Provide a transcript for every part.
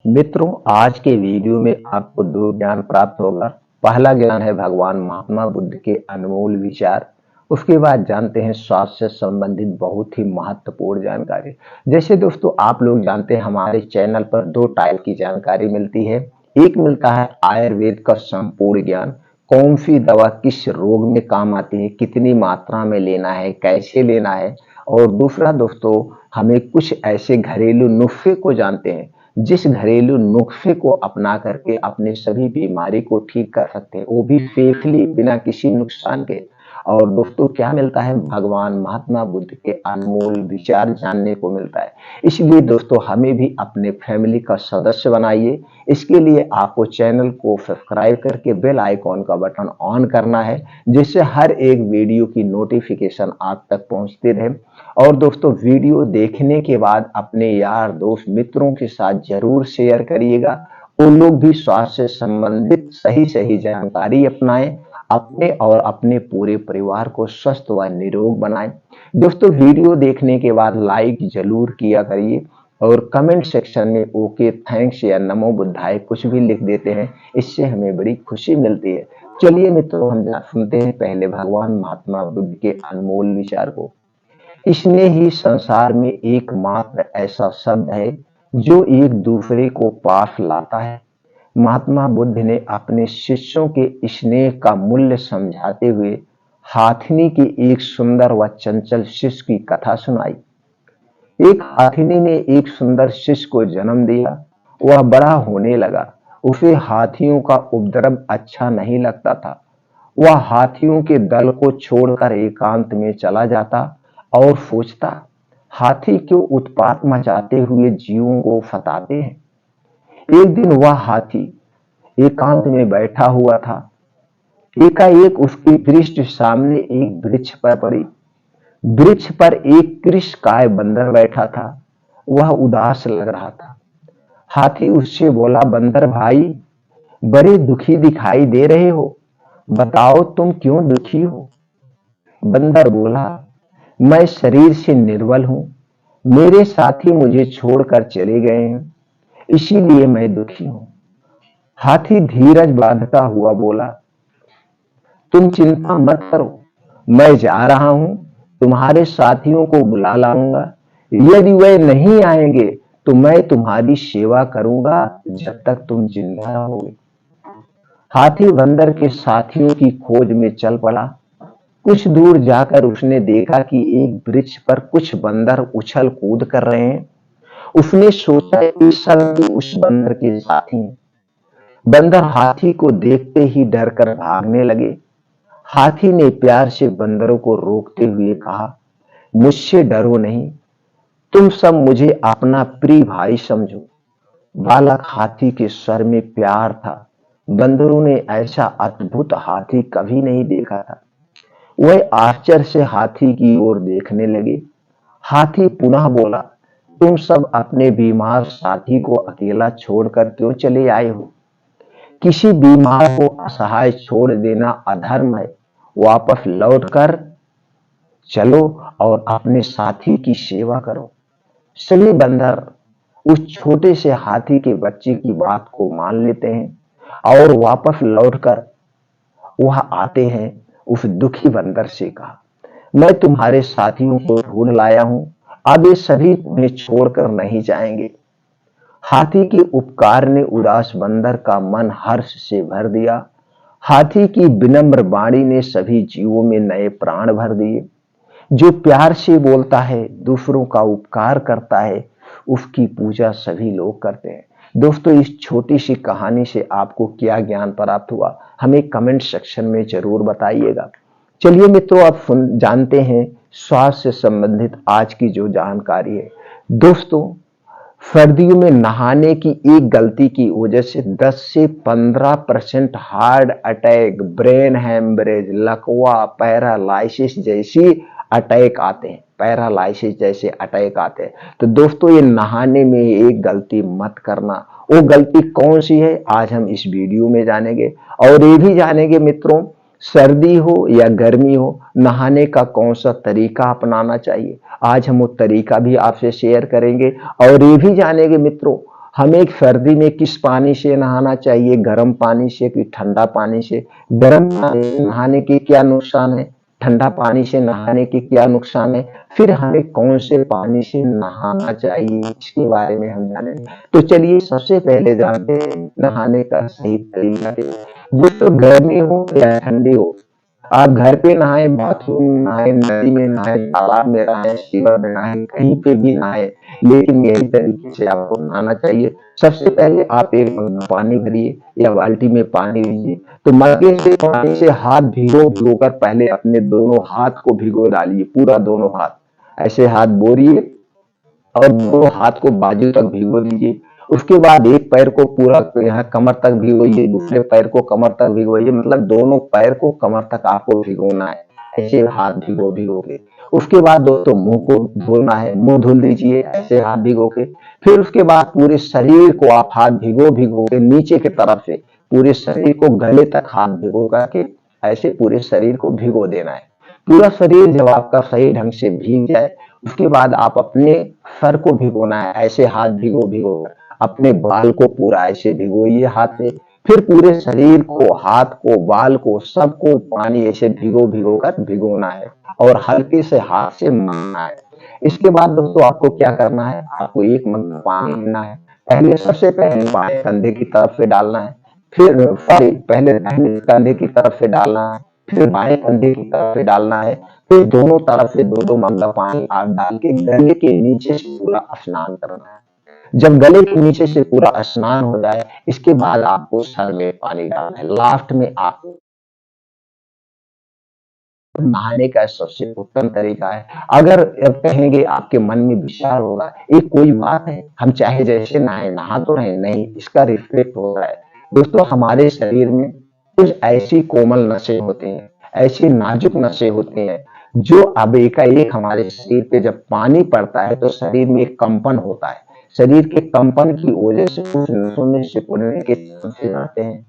मित्रों, आज के वीडियो में आपको दो ज्ञान प्राप्त होगा। पहला ज्ञान है भगवान महात्मा बुद्ध के अनमोल विचार। उसके बाद जानते हैं स्वास्थ्य से संबंधित बहुत ही महत्वपूर्ण जानकारी। जैसे दोस्तों आप लोग जानते हैं हमारे चैनल पर दो टाइप की जानकारी मिलती है। एक मिलता है आयुर्वेद का संपूर्ण ज्ञान, कौन सी दवा किस रोग में काम आती है, कितनी मात्रा में लेना है, कैसे लेना है। और दूसरा दोस्तों, हमें कुछ ऐसे घरेलू नुस्खे को जानते हैं जिस घरेलू नुस्खे को अपना करके अपने सभी बीमारी को ठीक कर सकते हैं, वो भी सेफली बिना किसी नुकसान के। और दोस्तों क्या मिलता है, भगवान महात्मा बुद्ध के अनमोल विचार जानने को मिलता है। इसलिए दोस्तों हमें भी अपने फैमिली का सदस्य बनाइए। इसके लिए आपको चैनल को सब्सक्राइब करके बेल आइकॉन का बटन ऑन करना है, जिससे हर एक वीडियो की नोटिफिकेशन आप तक पहुंचती रहे। और दोस्तों वीडियो देखने के बाद अपने यार दोस्त मित्रों के साथ जरूर शेयर करिएगा। उन लोग भी स्वास्थ्य से संबंधित सही सही जानकारी अपनाएं, अपने और अपने पूरे परिवार को स्वस्थ व निरोग बनाएं। दोस्तों वीडियो देखने के बाद लाइक जरूर किया करिए और कमेंट सेक्शन में ओके, थैंक्स या नमो बुद्धाय कुछ भी लिख देते हैं, इससे हमें बड़ी खुशी मिलती है। चलिए मित्रों, हम सुनते हैं पहले भगवान महात्मा बुद्ध के अनमोल विचार को। इसने ही संसार में एकमात्र ऐसा शब्द है जो एक दूसरे को पास लाता है। महात्मा बुद्ध ने अपने शिष्यों के स्नेह का मूल्य समझाते हुए हाथिनी की एक सुंदर व चंचल शिष्य की कथा सुनाई। एक हाथिनी ने एक सुंदर शिष्य को जन्म दिया। वह बड़ा होने लगा। उसे हाथियों का उपद्रव अच्छा नहीं लगता था। वह हाथियों के दल को छोड़कर एकांत में चला जाता और सोचता, हाथी क्यों उत्पात मचाते हुए जीवों को सताते हैं। एक दिन वह हाथी एकांत में बैठा हुआ था। एकाएक उसकी दृष्टि सामने एक वृक्ष पर पड़ी। वृक्ष पर एक कृष्णकाय बंदर बैठा था। वह उदास लग रहा था। हाथी उससे बोला, बंदर भाई, बड़े दुखी दिखाई दे रहे हो, बताओ तुम क्यों दुखी हो। बंदर बोला, मैं शरीर से निर्बल हूं, मेरे साथी मुझे छोड़कर चले गए हैं, इसीलिए मैं दुखी हूं। हाथी धीरज बांधता हुआ बोला, तुम चिंता मत करो, मैं जा रहा हूं, तुम्हारे साथियों को बुला लाऊंगा। यदि वे नहीं आएंगे तो मैं तुम्हारी सेवा करूंगा जब तक तुम जिंदा रहोगे। हाथी बंदर के साथियों की खोज में चल पड़ा। कुछ दूर जाकर उसने देखा कि एक वृक्ष पर कुछ बंदर उछल कूद कर रहे हैं। उसने सोचा कि सब उस बंदर के साथी हैं। बंदर हाथी को देखते ही डर कर भागने लगे। हाथी ने प्यार से बंदरों को रोकते हुए कहा, मुझसे डरो नहीं, तुम सब मुझे अपना प्रिय भाई समझो। बालक हाथी के स्वर में प्यार था। बंदरों ने ऐसा अद्भुत हाथी कभी नहीं देखा था। वह आश्चर्य से हाथी की ओर देखने लगे। हाथी पुनः बोला, तुम सब अपने बीमार साथी को अकेला छोड़कर क्यों चले आए हो। किसी बीमार को असहाय छोड़ देना अधर्म है। वापस लौटकर चलो और अपने साथी की सेवा करो। सभी बंदर उस छोटे से हाथी के बच्चे की बात को मान लेते हैं और वापस लौटकर वह आते हैं। उस दुखी बंदर से कहा, मैं तुम्हारे साथियों को ढूंढ लाया हूं, अब ये सभी तुम्हें छोड़कर नहीं जाएंगे। हाथी के उपकार ने उदास बंदर का मन हर्ष से भर दिया। हाथी की विनम्र वाणी ने सभी जीवों में नए प्राण भर दिए। जो प्यार से बोलता है, दूसरों का उपकार करता है, उसकी पूजा सभी लोग करते हैं। दोस्तों इस छोटी सी कहानी से आपको क्या ज्ञान प्राप्त हुआ, हमें कमेंट सेक्शन में जरूर बताइएगा। चलिए मित्रों, आप जानते हैं स्वास्थ्य से संबंधित आज की जो जानकारी है। दोस्तों सर्दियों में नहाने की एक गलती की वजह से 10 से 15% हार्ट अटैक, ब्रेन हैमरेज, लकवा, पैरालाइसिस जैसी अटैक आते हैं। पैरालाइसिस जैसे अटैक आते हैं। तो दोस्तों ये नहाने में एक गलती मत करना। वो गलती कौन सी है आज हम इस वीडियो में जानेंगे। और ये भी जानेंगे मित्रों, सर्दी हो या गर्मी हो, नहाने का कौन सा तरीका अपनाना चाहिए। आज हम वो तरीका भी आपसे शेयर करेंगे। और ये भी जानेंगे मित्रों, हमें सर्दी में किस पानी से नहाना चाहिए, गर्म पानी से कि ठंडा पानी से, गर्म पानी से नहाने के क्या नुकसान है, ठंडा पानी से नहाने के क्या नुकसान है, फिर हमें कौन से पानी से नहाना चाहिए, इसके बारे में हम जानेंगे। तो चलिए सबसे पहले जानते हैं नहाने का सही तरीका। दोस्तों, गर्मी हो या ठंडी हो, आप घर पे नहाए, बाथरूम में नहाए, नदी में नहाए, तालाब में नहाए, सीवर में नहाए, कहीं पे भी नहाए, लेकिन यही तरीके से आपको नहाना चाहिए। सबसे पहले आप एक मग्गा पानी भरिए या बाल्टी में पानी लीजिए। तो मग्गे से पानी से हाथ भिगो भिगो कर पहले अपने दोनों हाथ को भिगो डालिए, पूरा दोनों हाथ ऐसे हाथ बोरिए और दोनों हाथ को बाजू तक भिगो दीजिए। उसके बाद एक पैर को पूरा यहाँ कमर तक भिगोइए, दूसरे पैर को कमर तक भिगोइए, मतलब दोनों पैर को कमर तक आपको भिगोना है, ऐसे हाथ भिगो भिगो के। उसके बाद दोस्तों मुंह को धोना है, मुंह धुल दीजिए ऐसे हाथ भिगो के। फिर उसके बाद पूरे शरीर को आप हाथ भिगो भिगो के नीचे की तरफ से पूरे शरीर को गले तक हाथ भिगो करके ऐसे पूरे शरीर को भिगो देना है। पूरा शरीर जब आपका सही ढंग से भीग जाए, उसके बाद आप अपने सर को भिगोना है, ऐसे हाथ भिगो भिगो कर अपने बाल को पूरा ऐसे भिगोइए हाथ से। फिर पूरे शरीर को, हाथ को, बाल को, सबको पानी ऐसे भिगो भिगो कर भिगोना है और हल्के से हाथ से मलना है। इसके बाद दोस्तों आपको क्या करना है, आपको एक मग पानी लेना है। पहले सबसे पहले बाएं कंधे की तरफ से डालना है, फिर सॉरी पहले दाहिने कंधे की तरफ से डालना है, फिर बाएं कंधे की तरफ से डालना है। फिर दोनों तरफ से दो दो मग्गा पानी आप डाल के गले के नीचे से पूरा स्नान करना है। जब गले के नीचे से पूरा स्नान हो जाए, इसके बाद आपको सर में पानी डालना है। लास्ट में आप नहाने का सबसे उत्तम तरीका है। अगर अब कहेंगे आपके मन में विचार होगा, ये कोई बात है, हम चाहे जैसे नहाए, नहा तो रहे, नहीं, इसका रिफ्लेक्ट हो रहा है। दोस्तों, हमारे शरीर में कुछ ऐसी कोमल नसें होती हैं, ऐसी नाजुक नसें होती हैं, जो अब एकाएक हमारे शरीर पे जब पानी पड़ता है तो शरीर में एक कंपन होता है। शरीर के कंपन की वजह से कुछ नसों में सिकुड़ने के चांसेस आते हैं।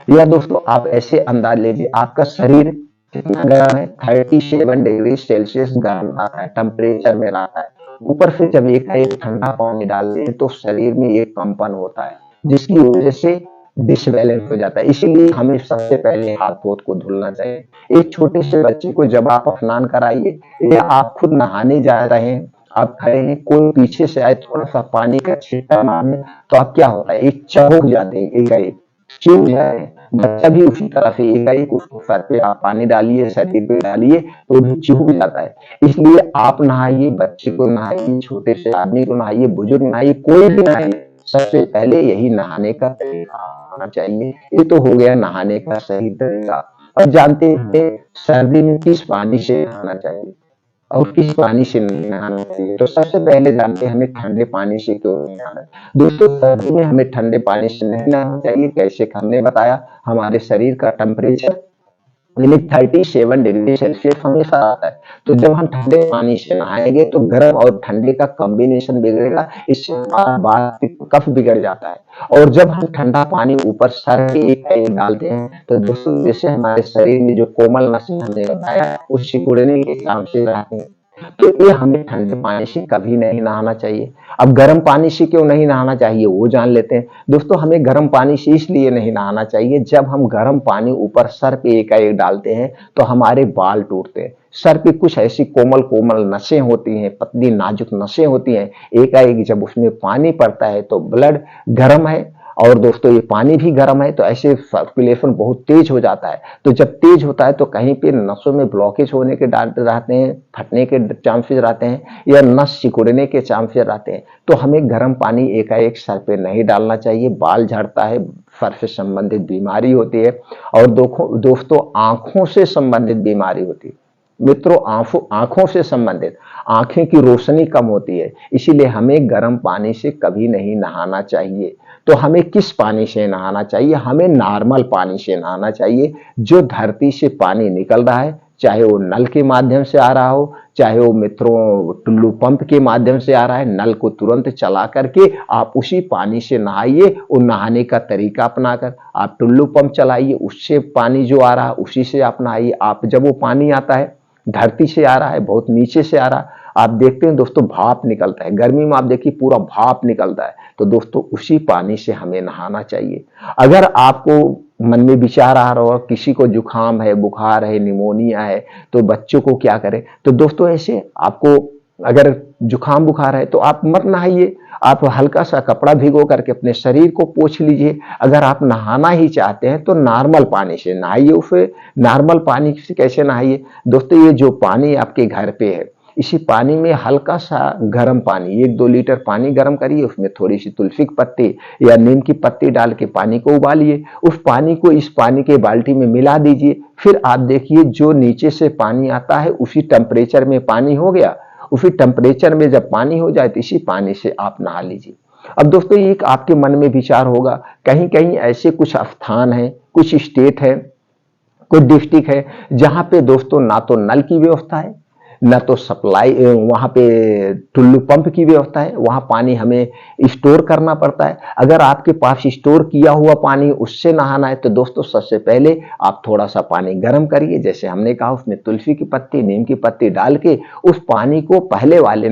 या दोस्तों आप ऐसे अंदाज लीजिए, आपका शरीर कितना गर्म है, 37 डिग्री सेल्सियस गर्म रहता है, टेम्परेचर में रहता है। ऊपर से जब एक ठंडा पानी डालते हैं तो शरीर में एक कंपन होता है, जिसकी वजह से डिसबैलेंस हो जाता है। इसीलिए हमें सबसे पहले हाथ धोत को धुलना चाहिए। एक छोटे से बच्चे को जब आप स्नान कराइए या आप खुद नहाने जा रहे हैं, आप खड़े हैं, कोई पीछे से आए थोड़ा सा पानी का छींटा मारने, तो आप क्या होता है, एक चौंक जाते हैं, एक क्यों जाए। बच्चा भी उसी तरह से एकाएक उसको सर पे आप पानी डालिए, शरीर पे डालिए तो भी चूक जाता है। इसलिए आप नहाइए, बच्चे को नहाइए, छोटे से आदमी को नहाइए, बुजुर्ग नहाइए, कोई भी नहाइए, सबसे पहले यही नहाने का तरीका होना चाहिए। ये तो हो गया नहाने का सही तरीका। और जानते हैं सर्दी में किस पानी से नहाना चाहिए और किस पानी से नहीं नहाना चाहिए। तो सबसे पहले जानते हैं हमें ठंडे पानी से क्यों नहीं नहाना। दोस्तों, सर्दी में हमें ठंडे पानी से नहीं नहाना चाहिए। कैसे, हमने बताया, हमारे शरीर का टेम्परेचर लिमिट 37 डिग्री सेल्सियस हमेशा आता है। तो जब हम ठंडे पानी से नहाएंगे तो गर्म और ठंडे का कॉम्बिनेशन बिगड़ेगा, इससे हमारा कफ बिगड़ जाता है। और जब हम ठंडा पानी ऊपर सर के एक डालते हैं तो दोस्तों जैसे हमारे शरीर में जो कोमल नसें हमने बताया वो सिकुड़ने के चांसेस रहते हैं। तो ये हमें ठंडे पानी से कभी नहीं नहाना चाहिए। अब गर्म पानी से क्यों नहीं नहाना चाहिए वो जान लेते हैं। दोस्तों, हमें गर्म पानी से इसलिए नहीं नहाना चाहिए, जब हम गर्म पानी ऊपर सर पे एकाएक डालते हैं तो हमारे बाल टूटते हैं। सर पे कुछ ऐसी कोमल कोमल नसें होती हैं, पतली नाजुक नसें होती हैं, एकाएक जब उसमें पानी पड़ता है तो ब्लड गर्म है और दोस्तों ये पानी भी गर्म है, तो ऐसे सर्कुलेशन बहुत तेज हो जाता है। तो जब तेज होता है तो कहीं पे नसों में ब्लॉकेज होने के डर रहते हैं, फटने के चांसेस रहते हैं या नस सिकुड़ने के चांसेस रहते हैं। तो हमें गर्म पानी एकाएक सर पे नहीं डालना चाहिए, बाल झड़ता है, सर से संबंधित बीमारी होती है। और दोस्तों आंखों से संबंधित बीमारी होती है। मित्रों, आंखों से संबंधित, आंखें की रोशनी कम होती है, इसीलिए हमें गर्म पानी से कभी नहीं नहाना चाहिए। तो हमें किस पानी से नहाना चाहिए, हमें नॉर्मल पानी से नहाना चाहिए। जो धरती से पानी निकल रहा है, चाहे वो नल के माध्यम से आ रहा हो, चाहे वो मित्रों टुल्लू पंप के माध्यम से आ रहा है, नल को तुरंत चला करके आप उसी पानी से नहाइए। और नहाने का तरीका अपनाकर आप टुल्लू पंप चलाइए, उससे पानी जो आ रहा है उसी से आप नहाइए। आप जब वो पानी आता है धरती से आ रहा है, बहुत नीचे से आ रहा है, आप देखते हैं दोस्तों भाप निकलता है, गर्मी में आप देखिए पूरा भाप निकलता है। तो दोस्तों उसी पानी से हमें नहाना चाहिए। अगर आपको मन में विचार आ रहा हो किसी को जुकाम है, बुखार है, निमोनिया है, तो बच्चों को क्या करें, तो दोस्तों ऐसे आपको अगर जुकाम बुखार है तो आप मत नहाइए, आप हल्का सा कपड़ा भिगो करके अपने शरीर को पोंछ लीजिए। अगर आप नहाना ही चाहते हैं तो नॉर्मल पानी से नहाइए। उसे नॉर्मल पानी से कैसे नहाइए दोस्तों, ये जो पानी आपके घर पे है, इसी पानी में हल्का सा गर्म पानी 1-2 लीटर पानी गर्म करिए, उसमें थोड़ी सी तुलसी की पत्ती या नीम की पत्ती डाल के पानी को उबालिए, उस पानी को इस पानी के बाल्टी में मिला दीजिए। फिर आप देखिए जो नीचे से पानी आता है उसी टेम्परेचर में पानी हो गया, उसी टेम्परेचर में जब पानी हो जाए तो इसी पानी से आप नहा लीजिए। अब दोस्तों एक आपके मन में विचार होगा, कहीं कहीं ऐसे कुछ स्थान है, कुछ स्टेट है, कुछ डिस्ट्रिक्ट है जहां पे दोस्तों ना तो नल की व्यवस्था है, न तो सप्लाई, वहां पे टुल्लू पंप की व्यवस्था है, वहां पानी हमें स्टोर करना पड़ता है। अगर आपके पास स्टोर किया हुआ पानी उससे नहाना है तो दोस्तों सबसे पहले आप थोड़ा सा पानी गर्म करिए, जैसे हमने कहा उसमें तुलसी की पत्ती नीम की पत्ती डाल के उस पानी को पहले वाले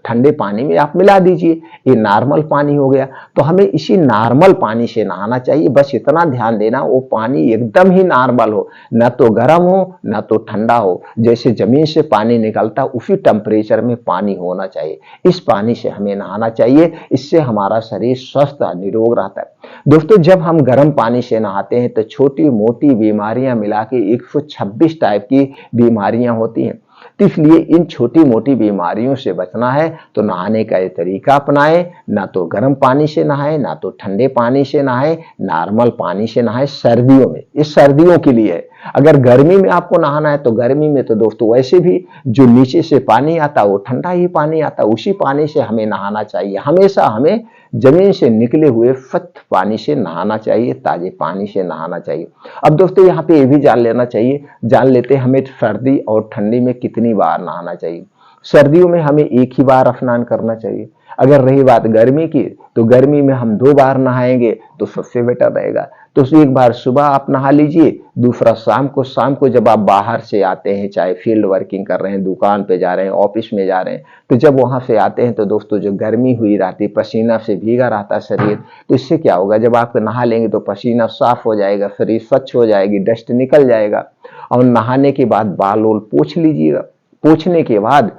ठंडे पानी में आप मिला दीजिए। ये नॉर्मल पानी हो गया। तो हमें इसी नॉर्मल पानी से नहाना चाहिए। बस इतना ध्यान देना वो पानी एकदम ही नॉर्मल हो, न तो गर्म हो न तो ठंडा हो, जैसे जमीन से पानी निकलता उसी टेम्परेचर में पानी होना चाहिए। इस पानी से हमें नहाना चाहिए, इससे हमारा शरीर स्वस्थ निरोग रहता है। दोस्तों जब हम गर्म पानी से नहाते हैं तो छोटी मोटी बीमारियां मिला के 126 टाइप की बीमारियां होती हैं। तो इसलिए इन छोटी मोटी बीमारियों से बचना है तो नहाने का ये तरीका अपनाएं, ना तो गर्म पानी से नहाए ना तो ठंडे पानी से नहाए, नॉर्मल पानी से नहाए सर्दियों में। इस सर्दियों के लिए है। अगर गर्मी में आपको नहाना है तो गर्मी में तो दोस्तों वैसे भी जो नीचे से पानी आता है वो ठंडा ही पानी आता है, उसी पानी से हमें नहाना चाहिए। हमेशा हमें जमीन से निकले हुए स्वच्छ पानी से नहाना चाहिए, ताजे पानी से नहाना चाहिए। अब दोस्तों यहाँ पे ये भी जान लेते हैं हमें सर्दी और ठंडी में कितनी बार नहाना चाहिए। सर्दियों में हमें एक ही बार स्नान करना चाहिए। अगर रही बात गर्मी की तो गर्मी में हम 2 बार नहाएंगे तो सबसे बेटर रहेगा। तो एक बार सुबह आप नहा लीजिए, दूसरा शाम को जब आप बाहर से आते हैं, चाहे फील्ड वर्किंग कर रहे हैं, दुकान पे जा रहे हैं, ऑफिस में जा रहे हैं, तो जब वहां से आते हैं तो दोस्तों जो गर्मी हुई रहती, पसीना से भीगा रहता है शरीर, तो इससे क्या होगा, जब आप नहा लेंगे तो पसीना साफ हो जाएगा, शरीर स्वच्छ हो जाएगी, डस्ट निकल जाएगा। और नहाने के बाद बाल वोल पोंछ लीजिएगा। पोंछने के बाद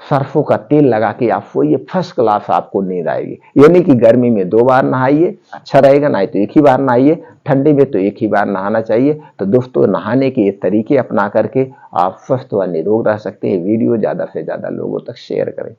सरसों का तेल लगा के आप सोइए, फर्स्ट क्लास आपको नींद आएगी। यानी कि गर्मी में 2 बार नहाइए अच्छा रहेगा, नहीं तो एक ही बार नहाइए। ठंडी में तो एक ही बार नहाना चाहिए। तो दोस्तों नहाने के ये तरीके अपना करके आप स्वस्थ व निरोग रह सकते हैं। वीडियो ज्यादा से ज्यादा लोगों तक शेयर करें।